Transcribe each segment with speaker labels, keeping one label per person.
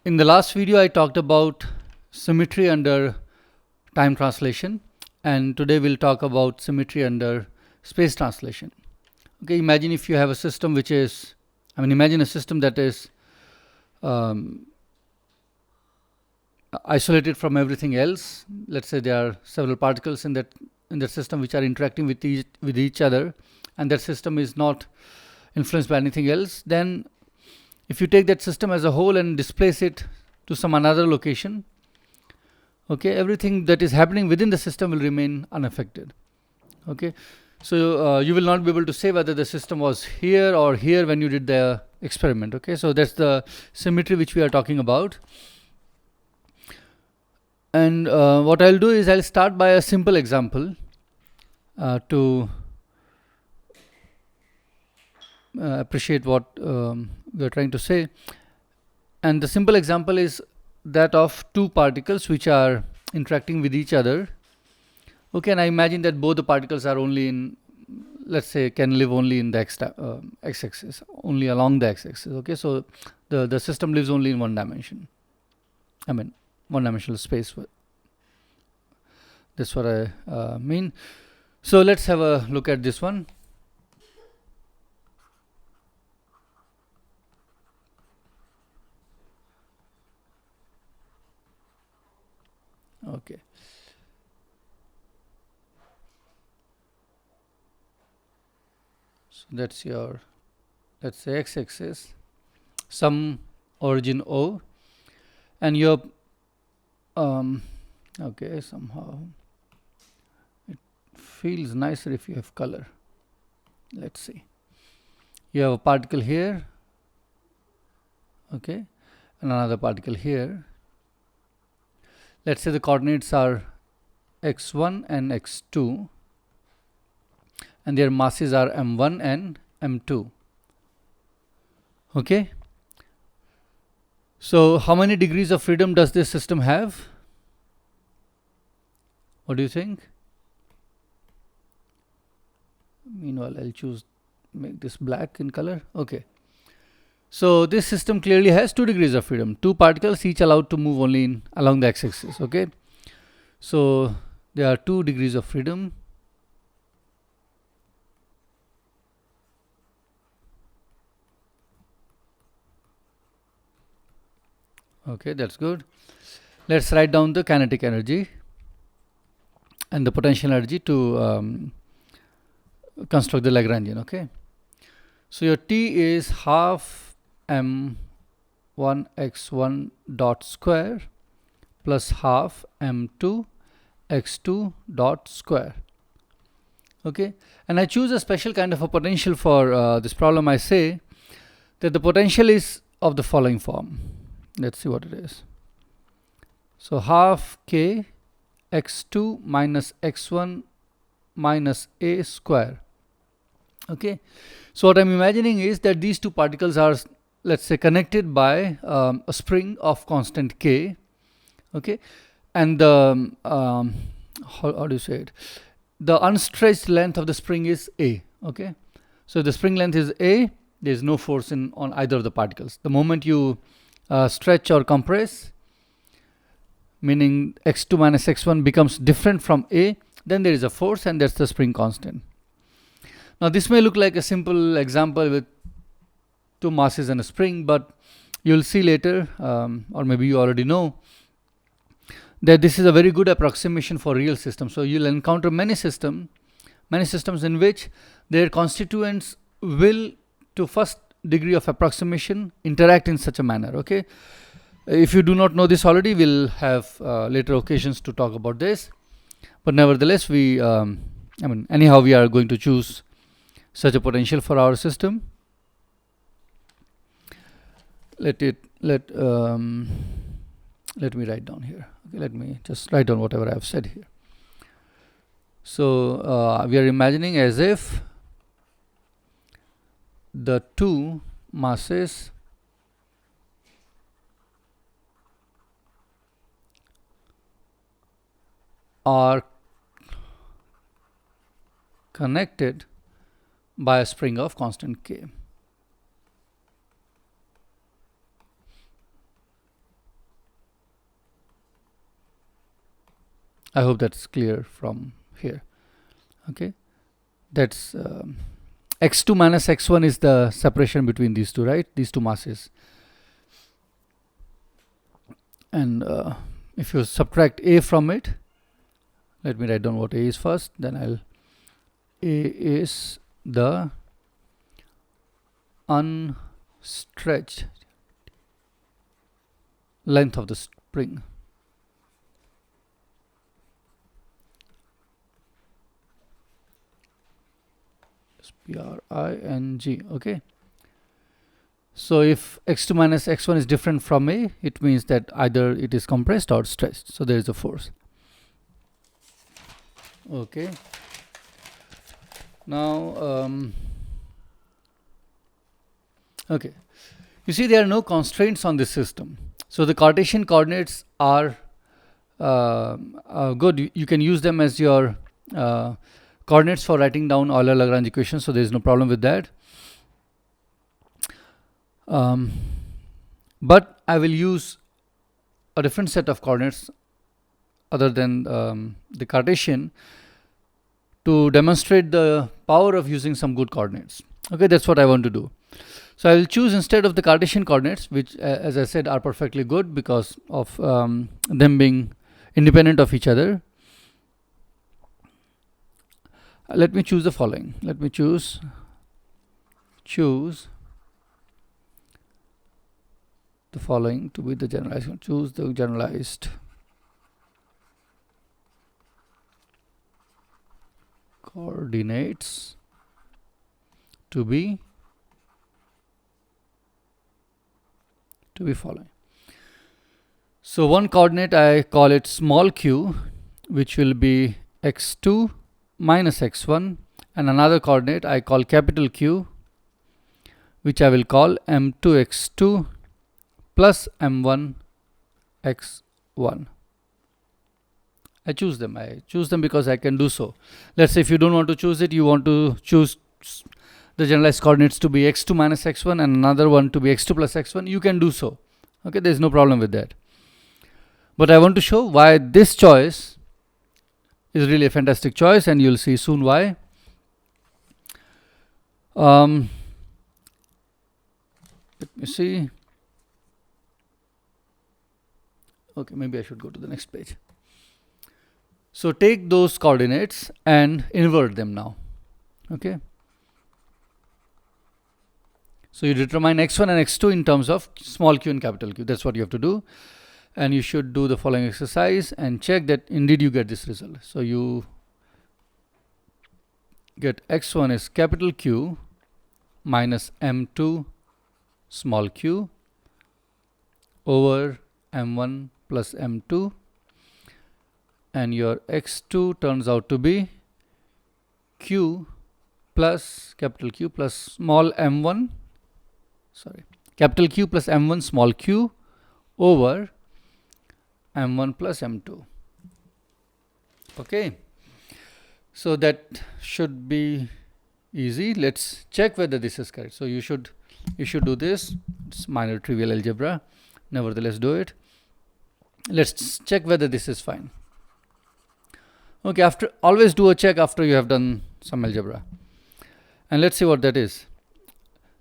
Speaker 1: In the last video, I talked about symmetry under time translation, and today we'll talk about symmetry under space translation. Okay, imagine if you have a system which is, imagine a system that is isolated from everything else. Let's say there are several particles in that system which are interacting with each other, and that system is not influenced by anything else. Then if you take that system as a whole and displace it to some another location, okay, everything that is happening within the system will remain unaffected. Okay, so you will not be able to say whether the system was here or here when you did the experiment. Okay, so that's the symmetry which we are talking about. And what I'll do is I'll start by a simple example to appreciate what we're trying to say. And the simple example is that of two particles which are interacting with each other. Okay, and I imagine that both the particles are only in, let's say, can live only in the x-axis, only along the x-axis. Okay, so the system lives only in one dimension. One-dimensional space. That's what I mean. So let's have a look at this one. Okay. So that's your, let's say, x-axis, some origin O, and your okay, somehow it feels nicer if you have color. Let's see. You have a particle here, okay, and another particle here. Let's say the coordinates are x1 and x2, and their masses are m1 and m2. Okay. So how many degrees of freedom does this system have? What do you think? Meanwhile, I'll make this black in color. Okay. So this system clearly has 2 degrees of freedom. Two particles each allowed to move only along the x-axis. Okay. So there are 2 degrees of freedom. Okay, that's good. Let's write down the kinetic energy and the potential energy to construct the Lagrangian. Okay, so your T is half m1 x1 dot square plus half m2 x2 dot square. Okay, and I choose a special kind of a potential for this problem. I say that the potential is of the following form. Let's see what it is. So half k x2 minus x1 minus a square. Okay, so what I'm imagining is that these two particles are, let's say, connected by a spring of constant k. Okay, and the how do you say it, the unstretched length of the spring is a. Okay, so the spring length is a. There is no force on either of the particles. The moment you stretch or compress, meaning x2 minus x1 becomes different from a, then there is a force, and that's the spring constant. Now this may look like a simple example with two masses and a spring, but you'll see later, or maybe you already know, that this is a very good approximation for real systems. So you'll encounter many systems in which their constituents will, to first degree of approximation, interact in such a manner. Okay, if you do not know this already, we'll have later occasions to talk about this, but nevertheless we anyhow we are going to choose such a potential for our system. Let me write down here. Okay, let me just write down whatever I have said here. So we are imagining as if the two masses are connected by a spring of constant k. I hope that's clear from here. Okay, that's x2 minus x1 is the separation between these two, right? These two masses. And if you subtract a from it, let me write down what a is first, then a is the unstretched length of the spring. Spring. Okay. So if x2 minus x1 is different from a, it means that either it is compressed or stretched. So there is a force. Okay. Now, okay. You see, there are no constraints on this system. So the Cartesian coordinates are good. You can use them as your coordinates for writing down Euler-Lagrange equations. So there is no problem with that. But I will use a different set of coordinates other than the Cartesian to demonstrate the power of using some good coordinates. Okay, that's what I want to do. So I will choose, instead of the Cartesian coordinates, which as I said are perfectly good because of them being independent of each other, let me choose the following. Let me choose the following to be the generalized. Choose the generalized coordinates to be following. So one coordinate I call it small q, which will be x2 minus x1, and another coordinate I call capital Q, which I will call m2x2 plus m1x1. I choose them because I can do so. Let's say if you don't want to choose it, you want to choose the generalized coordinates to be x2 minus x1 and another one to be x2 plus x1, you can do so. Okay, there's no problem with that. But I want to show why this choice is really a fantastic choice, and you'll see soon why. Let me see. Okay, maybe I should go to the next page. So take those coordinates and invert them now. Okay. So you determine x1 and x2 in terms of small q and capital Q. That's what you have to do. And you should do the following exercise and check that indeed you get this result. So you get x1 is capital Q minus m2 small q over m1 plus m2, and your x2 turns out to be q plus capital Q plus small m1, capital Q plus m1 small q over m1 plus m2. Okay, so that should be easy. Let's check whether this is correct. So you should do this. It's minor trivial algebra, nevertheless do it. Let's check whether this is fine. Okay, always do a check after you have done some algebra, and let's see what that is.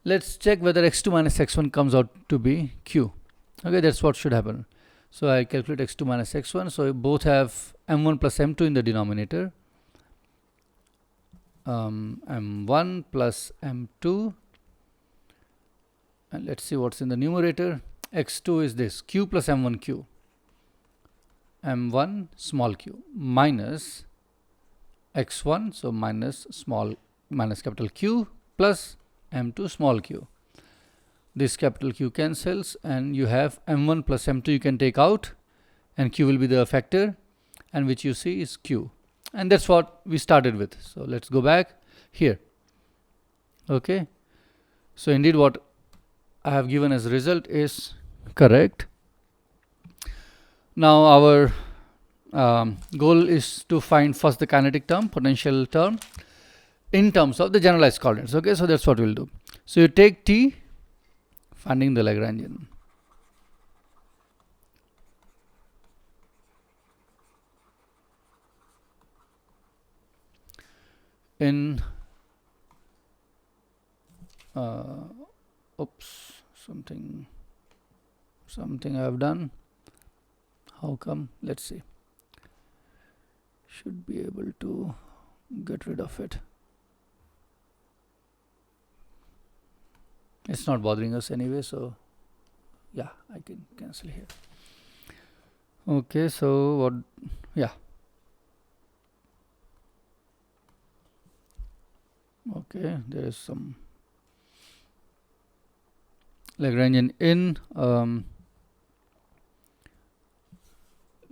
Speaker 1: Let's check whether x2 minus x1 comes out to be q. Okay, that's what should happen. So I calculate x2 minus x1. So both have m1 plus m2 in the denominator. M1 plus m2, and let's see what's in the numerator. X2 is this, q plus m1q, m1 small q minus x1, so minus capital Q plus m2 small q. This capital Q cancels, and you have m1 plus m2 you can take out, and q will be the factor, and which you see is q. And that's what we started with. So let's go back here. Okay, so indeed what I have given as result is correct. Now our goal is to find first the kinetic term, potential term, in terms of the generalized coordinates. Okay, so that's what we'll do. So you take T, finding the Lagrangian. in oops, something I've done. How come? Let's see. Should be able to get rid of it. It's not bothering us anyway, so yeah, I can cancel here. Okay, so what? Yeah. Okay, there is some Lagrangian in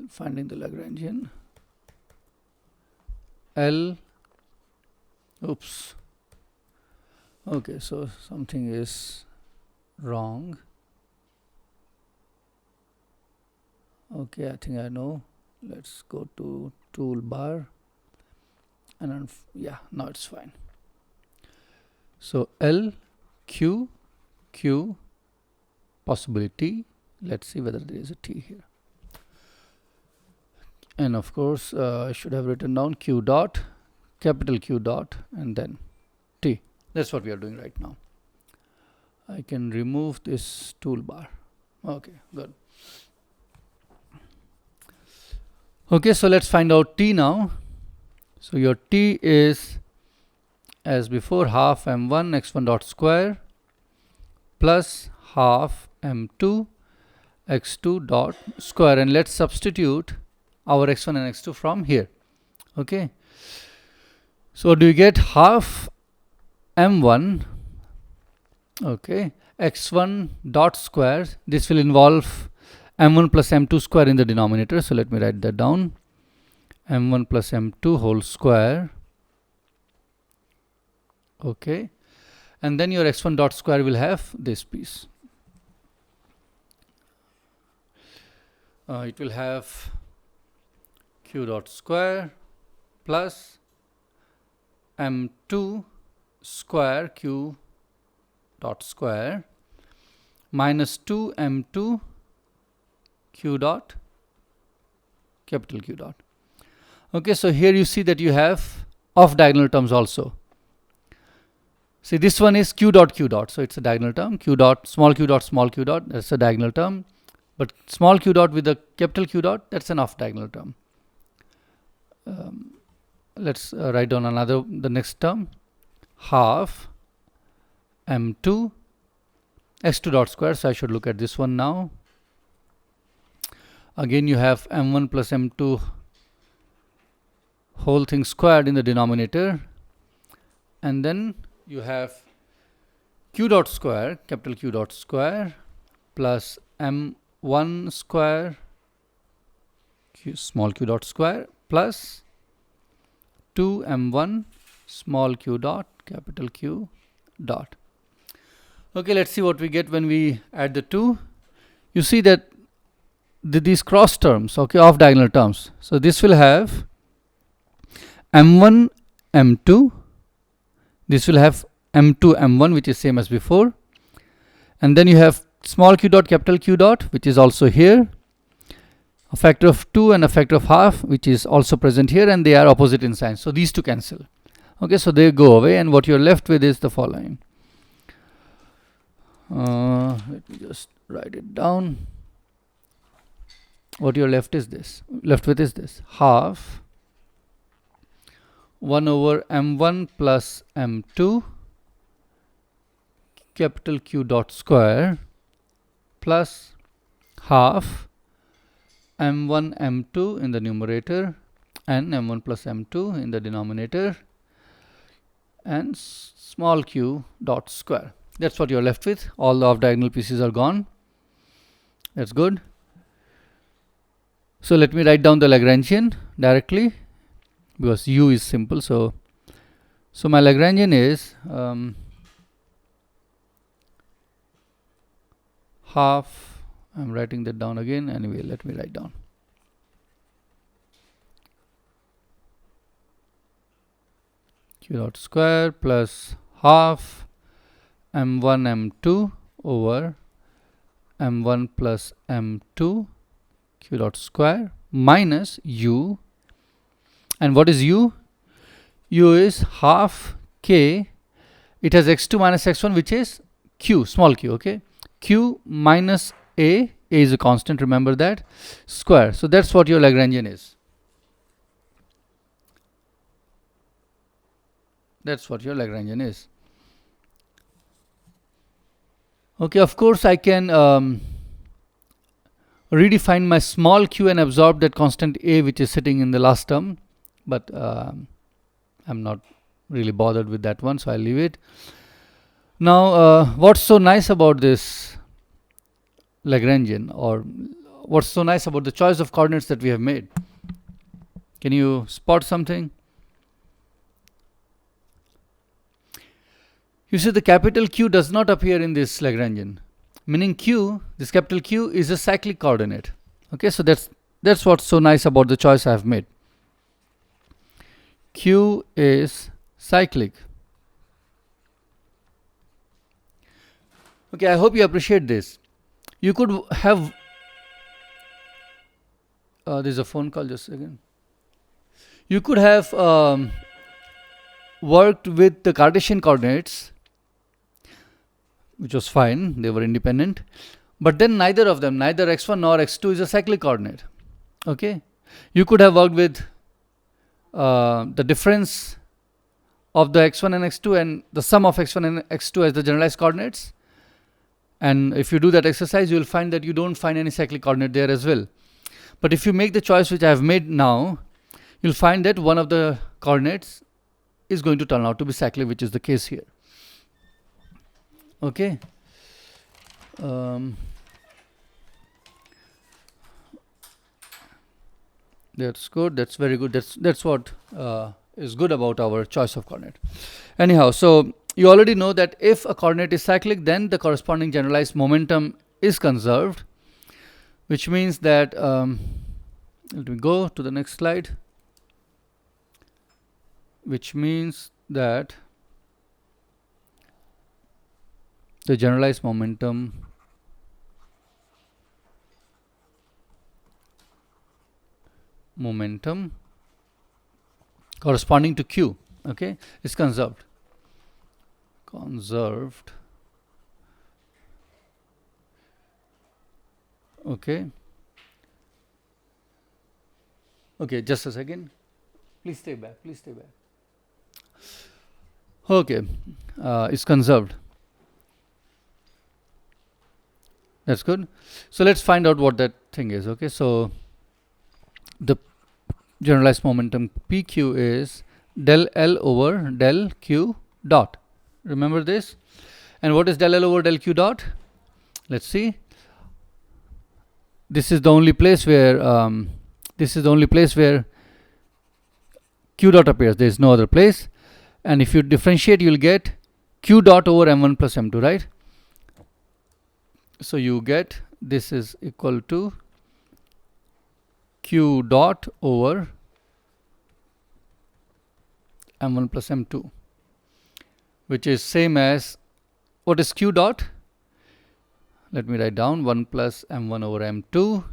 Speaker 1: finding the Lagrangian L. Oops. Okay, so something is wrong. Okay, I think I know. Let's go to toolbar and yeah, now it's fine. So L, Q, Q, possibility. Let's see whether there is a T here. And of course, I should have written down Q dot, capital Q dot, and then T. That's what we are doing right now. I can remove this toolbar. Okay, good. Okay, so let's find out T now. So your T is, as before, half m1 x1 dot square plus half m2 x2 dot square, and let's substitute our x1 and x2 from here. Okay, so do you get half m1, okay, x1 dot square? This will involve m1 plus m2 square in the denominator, so let me write that down. m1 plus m2 whole square. Okay, and then your x1 dot square will have this piece. It will have q dot square plus m2 square q dot square minus 2 m2 q dot capital Q dot. Okay, so here you see that you have off diagonal terms also. See, this one is q dot, so it's a diagonal term. Q dot, small q dot, that's a diagonal term. But small q dot with a capital Q dot, that's an off diagonal term. Let's write down the next term. Half m2 x2 dot square. So I should look at this one now. Again, you have m1 plus m2 whole thing squared in the denominator, and then you have q dot square, capital Q dot square, plus m1 square small q dot square plus 2m1 small q dot capital Q dot. Okay, let's see what we get when we add the two. You see that these cross terms, okay, off diagonal terms. So this will have m1 m2, this will have m2 m1, which is same as before, and then you have small q dot capital Q dot, which is also here, a factor of 2 and a factor of half, which is also present here, and they are opposite in sign, so these two cancel. Okay, so they go away, and what you're left with is the following. Let me just write it down. What you're left with is this half 1 over m1 plus m2 capital Q dot square plus half m1 m2 in the numerator and m1 plus m2 in the denominator and small q dot square. That's what you're left with. All the off diagonal pieces are gone. That's good. So let me write down the Lagrangian directly because u is simple. So my Lagrangian is half, I'm writing that down again. Anyway, let me write down. Q dot square plus half m1 m2 over m1 plus m2 q dot square minus u. And what is u? u is half k. It has x2 minus x1, which is q, small q, okay? Q minus a is a constant, remember that, square. So that's what your Lagrangian is. That's what your Lagrangian is. Okay, of course I can redefine my small q and absorb that constant a which is sitting in the last term, but I'm not really bothered with that one, so I'll leave it. Now what's so nice about this Lagrangian, or what's so nice about the choice of coordinates that we have made? Can you spot something? You see, the capital Q does not appear in this Lagrangian, meaning Q, this capital Q, is a cyclic coordinate. Okay, so that's what's so nice about the choice I have made. Q is cyclic. Okay, I hope you appreciate this. You could have there's a phone call, just again. You could have worked with the Cartesian coordinates, which was fine, they were independent, but then neither of them, neither x1 nor x2, is a cyclic coordinate. Okay, you could have worked with the difference of the x1 and x2 and the sum of x1 and x2 as the generalized coordinates, and if you do that exercise, you will find that you don't find any cyclic coordinate there as well. But if you make the choice which I have made now, you'll find that one of the coordinates is going to turn out to be cyclic, which is the case here. Okay. That's good. That's very good. That's what is good about our choice of coordinate. Anyhow, so you already know that if a coordinate is cyclic, then the corresponding generalized momentum is conserved, which means that let me go to the next slide, which means that the generalized momentum corresponding to Q, okay, is conserved. Okay. Okay, just a second. Please stay back. Okay, it's conserved. That's good. So let's find out what that thing is. Okay, so the generalized momentum PQ is del L over del Q dot. Remember this? And what is del L over del Q dot? Let's see. This is the only place where Q dot appears. There is no other place. And if you differentiate, you'll get Q dot over M1 plus M2, right? So you get this is equal to Q dot over M1 plus M2, which is same as, what is Q dot? Let me write down 1 plus M1 over M2.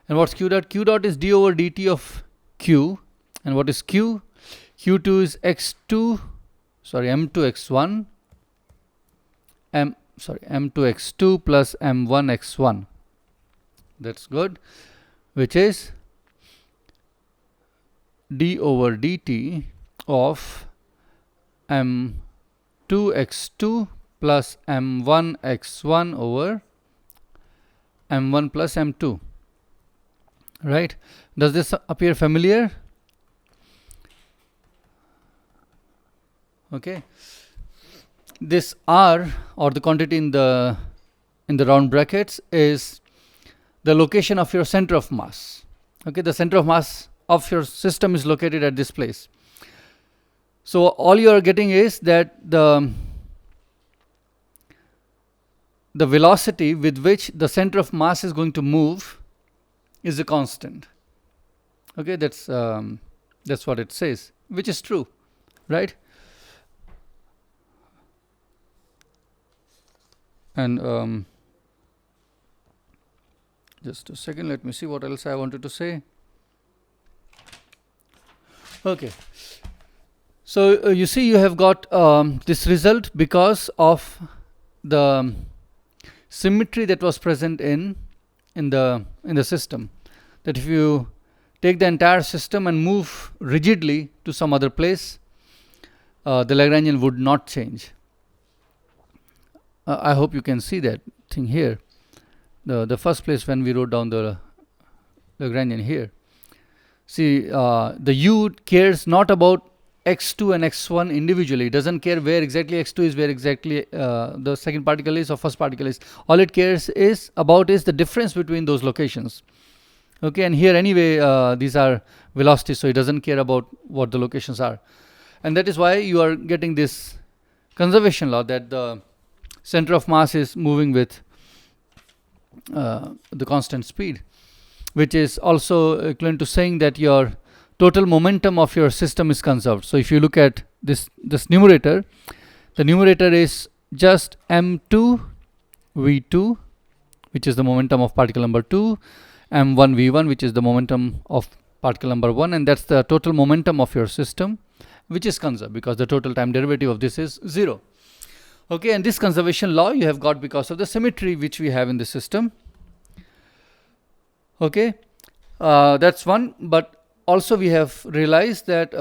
Speaker 1: And what's Q dot? Q dot is d over dt of Q. And what is Q? Q2 is M2 x1, M2 x2 plus M1 x1. That's good, which is d over dt of M2 x2 plus M1 x1 over M1 plus M2. Right? Does this appear familiar? Okay. This R, or the quantity in the round brackets, is the location of your center of mass. Okay, the center of mass of your system is located at this place. So all you are getting is that the velocity with which the center of mass is going to move is a constant. Okay, that's what it says, which is true, right? And just a second, let me see what else I wanted to say. Okay, So you see, you have got this result because of the symmetry that was present in the system. That if you take the entire system and move rigidly to some other place, the Lagrangian would not change. I hope you can see that thing here. The first place when we wrote down the Lagrangian here. See, the U cares not about x2 and x1 individually. It doesn't care where exactly x2 is, where exactly the second particle is or first particle is. All it cares is the difference between those locations. Okay, and here anyway these are velocities, so it doesn't care about what the locations are. And that is why you are getting this conservation law, that the center of mass is moving with the constant speed, which is also equivalent to saying that your total momentum of your system is conserved. So if you look at this numerator, the numerator is just m2 v2, which is the momentum of particle number 2, m1 v1, which is the momentum of particle number 1, and that's the total momentum of your system, which is conserved because the total time derivative of this is 0. Okay, and this conservation law you have got because of the symmetry which we have in the system. Okay, that's one. But also we have realized that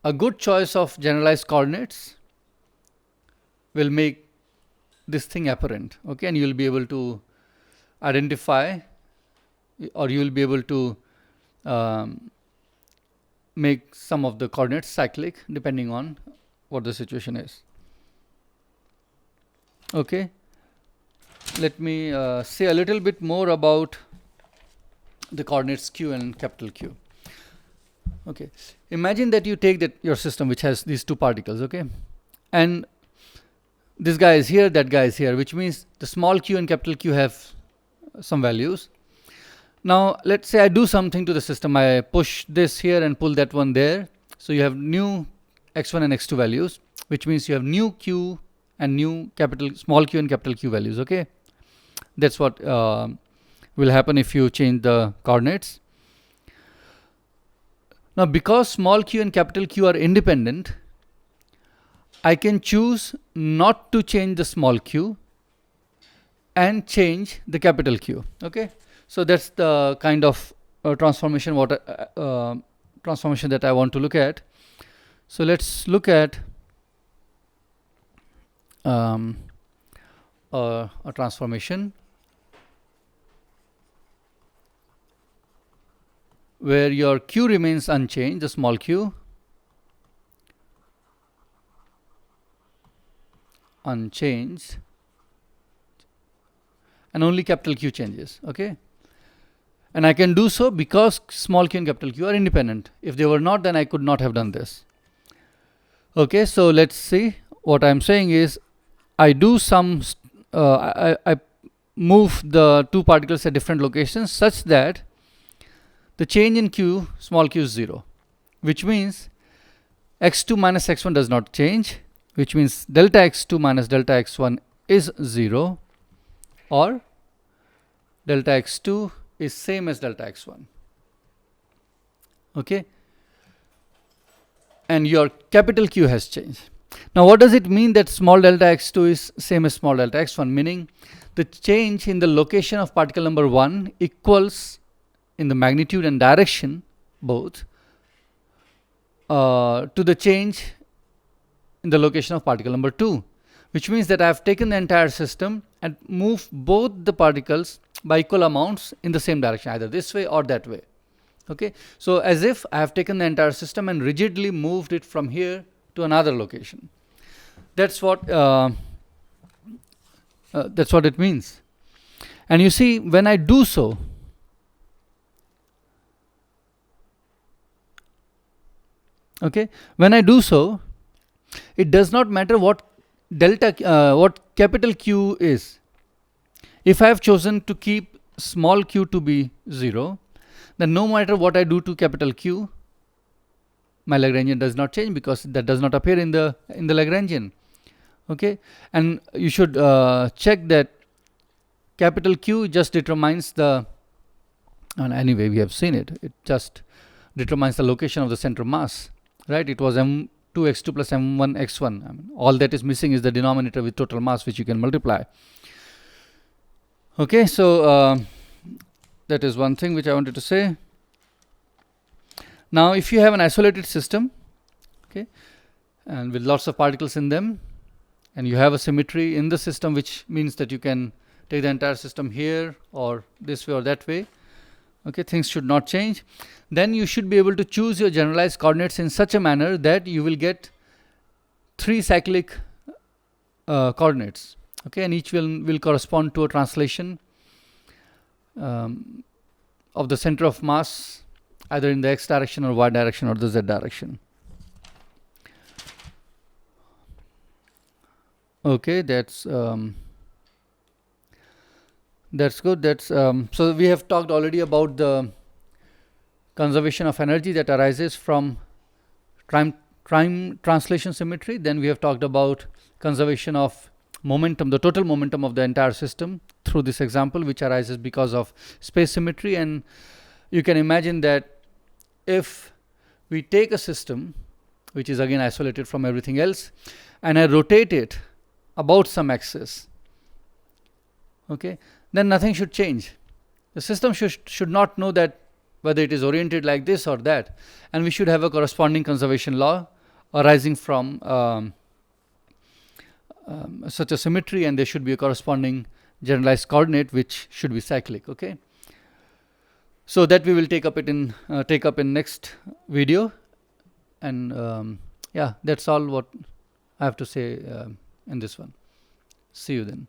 Speaker 1: a good choice of generalized coordinates will make this thing apparent. Okay, and you will be able to identify, or you will be able to make some of the coordinates cyclic depending on what the situation is. Okay, let me say a little bit more about the coordinates q and capital Q. Okay, imagine that you take your system which has these two particles, okay, and this guy is here, that guy is here, which means the small q and capital Q have some values. Now let's say I do something to the system, I push this here and pull that one there, so you have new x1 and x2 values, which means you have new q and new small q and capital Q values. Okay, that's what will happen if you change the coordinates. Now because small q and capital Q are independent, I can choose not to change the small q and change the capital Q. Okay, so that's the kind of transformation that I want to look at. So let's look at a transformation where your q remains unchanged, the small q unchanged, and only capital Q changes. Okay, and I can do so because small q and capital Q are independent. If they were not, then I could not have done this. Okay, so let's see. What I'm saying is I do some I move the two particles at different locations such that the change in q, small q, is 0, which means x2 minus x1 does not change, which means delta x2 minus delta x1 is 0, or delta x2 is same as delta x1. Okay, and your capital Q has changed. Now what does it mean that small delta x2 is same as small delta x1? Meaning the change in the location of particle number 1 equals in the magnitude and direction both to the change in the location of particle number 2, which means that I have taken the entire system and moved both the particles by equal amounts in the same direction, either this way or that way. Okay, so as if I have taken the entire system and rigidly moved it from here to another location. That's what it means. And you see, when I do so, okay, when I do so, it does not matter what what capital Q is. If I have chosen to keep small q to be 0, then no matter what I do to capital Q, my Lagrangian does not change because that does not appear in the Lagrangian. Okay, and you should check that capital Q just determines the, and anyway we have seen it, it just determines the location of the center of mass right? It was m2x2 plus m1x1. I mean, all that is missing is the denominator with total mass, which you can multiply. Okay, so that is one thing which I wanted to say. Now, if you have an isolated system, okay, and with lots of particles in them, and you have a symmetry in the system, which means that you can take the entire system here or this way or that way, okay, things should not change, then you should be able to choose your generalized coordinates in such a manner that you will get 3 cyclic coordinates, okay, and each will correspond to a translation of the center of mass, either in the x direction or y direction or the z direction. Okay, that's good. That's so we have talked already about the conservation of energy that arises from time translation symmetry. Then we have talked about conservation of momentum, the total momentum of the entire system through this example, which arises because of space symmetry. And you can imagine that if we take a system which is again isolated from everything else, and I rotate it about some axis, okay, then nothing should change. The system should not know that whether it is oriented like this or that, and we should have a corresponding conservation law arising from such a symmetry, and there should be a corresponding generalized coordinate which should be cyclic. Okay, so that we will take up in next video, and yeah, that's all what I have to say in this one. See you then.